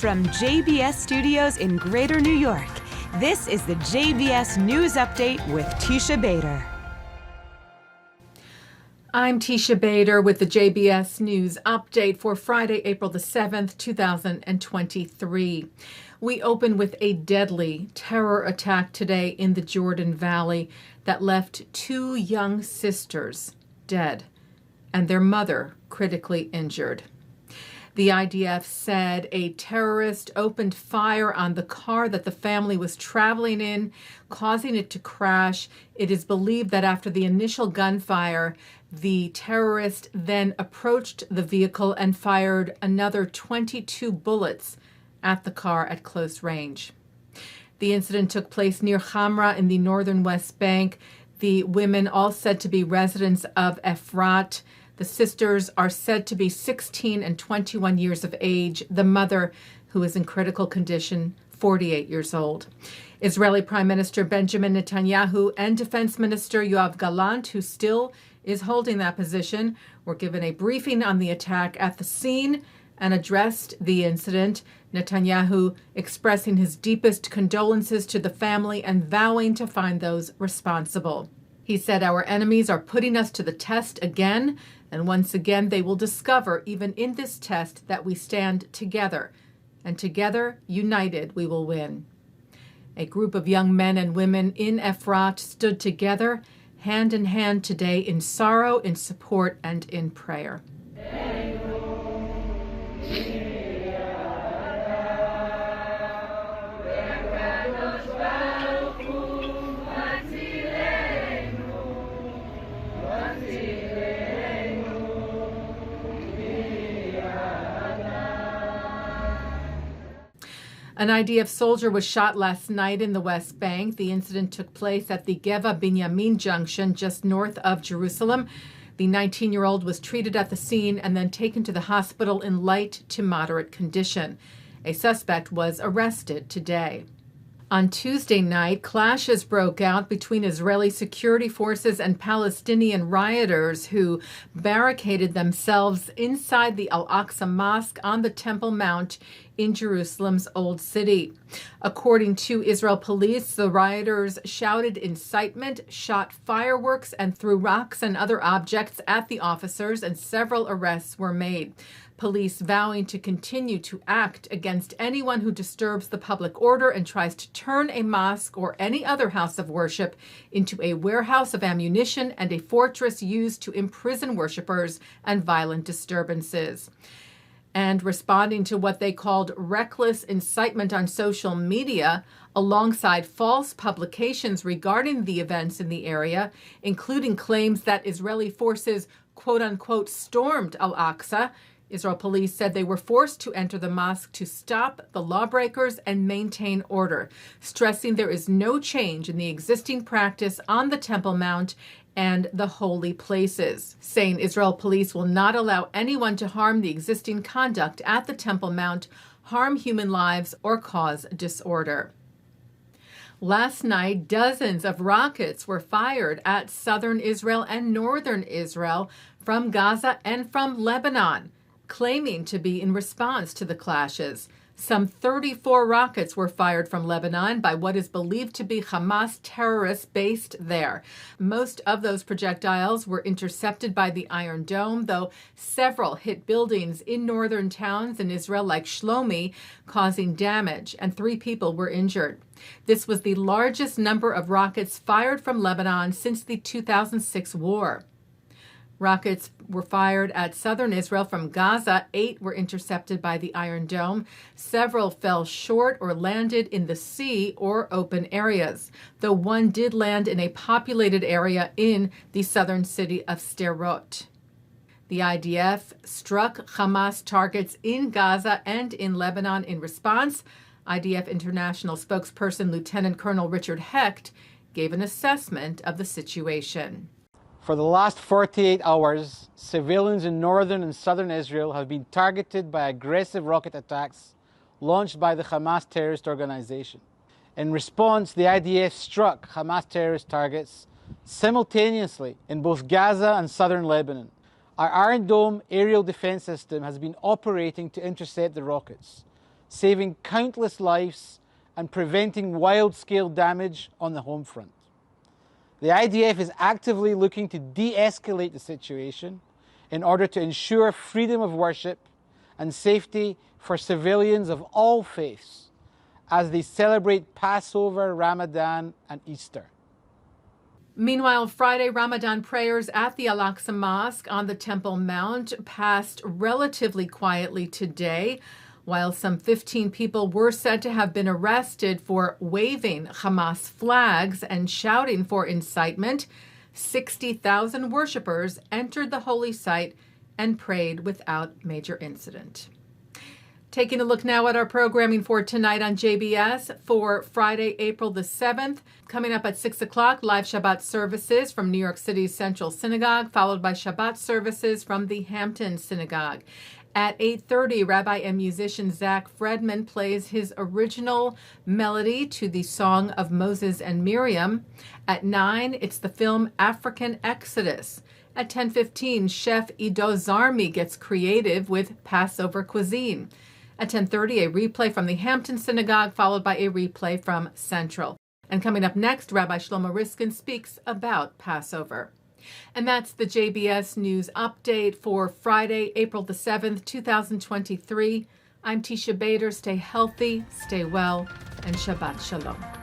From JBS Studios in Greater New York, this is the JBS News Update with Teisha Bader. I'm Teisha Bader with the JBS News Update for Friday, April the 7th, 2023. We open with a deadly terror attack today in the Jordan Valley that left two young sisters dead and their mother critically injured. The IDF said a terrorist opened fire on the car that the family was traveling in, causing it to crash. It is believed that after the initial gunfire, the terrorist then approached the vehicle and fired another 22 bullets at the car at close range. The incident took place near Hamra in the northern West Bank. The women, all said to be residents of Efrat. The sisters are said to be 16 and 21 years of age. The mother, who is in critical condition, 48 years old. Israeli Prime Minister Benjamin Netanyahu and Defense Minister Yoav Gallant, who still is holding that position, were given a briefing on the attack at the scene and addressed the incident. Netanyahu expressing his deepest condolences to the family and vowing to find those responsible. He said, "Our enemies are putting us to the test again, and once again they will discover, even in this test, that we stand together. And together, united, we will win." A group of young men and women in Efrat stood together, hand in hand today, in sorrow, in support, and in prayer. An IDF soldier was shot last night in the West Bank. The incident took place at the Geva Binyamin junction just north of Jerusalem. The 19-year-old was treated at the scene and then taken to the hospital in light to moderate condition. A suspect was arrested today. On Tuesday night, clashes broke out between Israeli security forces and Palestinian rioters who barricaded themselves inside the Al-Aqsa Mosque on the Temple Mount in Jerusalem's Old City. According to Israel police, the rioters shouted incitement, shot fireworks, and threw rocks and other objects at the officers, and several arrests were made. Police vowing to continue to act against anyone who disturbs the public order and tries to turn a mosque or any other house of worship into a warehouse of ammunition and a fortress used to imprison worshipers and violent disturbances. And responding to what they called reckless incitement on social media, alongside false publications regarding the events in the area, including claims that Israeli forces, quote-unquote, stormed Al-Aqsa, Israel police said they were forced to enter the mosque to stop the lawbreakers and maintain order, stressing there is no change in the existing practice on the Temple Mount and the holy places, saying Israel police will not allow anyone to harm the existing conduct at the Temple Mount, harm human lives, or cause disorder. Last night, dozens of rockets were fired at southern Israel and northern Israel from Gaza and from Lebanon, claiming to be in response to the clashes. Some 34 rockets were fired from Lebanon by what is believed to be Hamas terrorists based there. Most of those projectiles were intercepted by the Iron Dome, though several hit buildings in northern towns in Israel like Shlomo, causing damage, and 3 people were injured. This was the largest number of rockets fired from Lebanon since the 2006 war. Rockets were fired at southern Israel from Gaza. 8 were intercepted by the Iron Dome. Several fell short or landed in the sea or open areas, though one did land in a populated area in the southern city of Sderot. The IDF struck Hamas targets in Gaza and in Lebanon in response. IDF International spokesperson Lieutenant Colonel Richard Hecht gave an assessment of the situation. For the last 48 hours, civilians in northern and southern Israel have been targeted by aggressive rocket attacks launched by the Hamas terrorist organization. In response, the IDF struck Hamas terrorist targets simultaneously in both Gaza and southern Lebanon. Our Iron Dome aerial defense system has been operating to intercept the rockets. saving countless lives and preventing wild-scale damage on the home front. The IDF is actively looking to de-escalate the situation in order to ensure freedom of worship and safety for civilians of all faiths as they celebrate Passover, Ramadan, and Easter. Meanwhile, Friday Ramadan prayers at the Al-Aqsa Mosque on the Temple Mount passed relatively quietly today. While some 15 people were said to have been arrested for waving Hamas flags and shouting for incitement, 60,000 worshipers entered the holy site and prayed without major incident. Taking a look now at our programming for tonight on JBS for Friday, April the 7th. Coming up at 6 o'clock, live Shabbat services from New York City's Central Synagogue, followed by Shabbat services from the Hampton Synagogue. At 8:30, Rabbi and musician Zach Fredman plays his original melody to the Song of Moses and Miriam. At 9, it's the film African Exodus. At 10:15, chef Ido Zarmi gets creative with Passover cuisine. At 10:30, a replay from the Hampton Synagogue, followed by a replay from Central. And coming up next, Rabbi Shlomo Riskin speaks about Passover. And that's the JBS News Update for Friday, April the 7th, 2023. I'm Teisha Bader. Stay healthy, stay well, and Shabbat Shalom.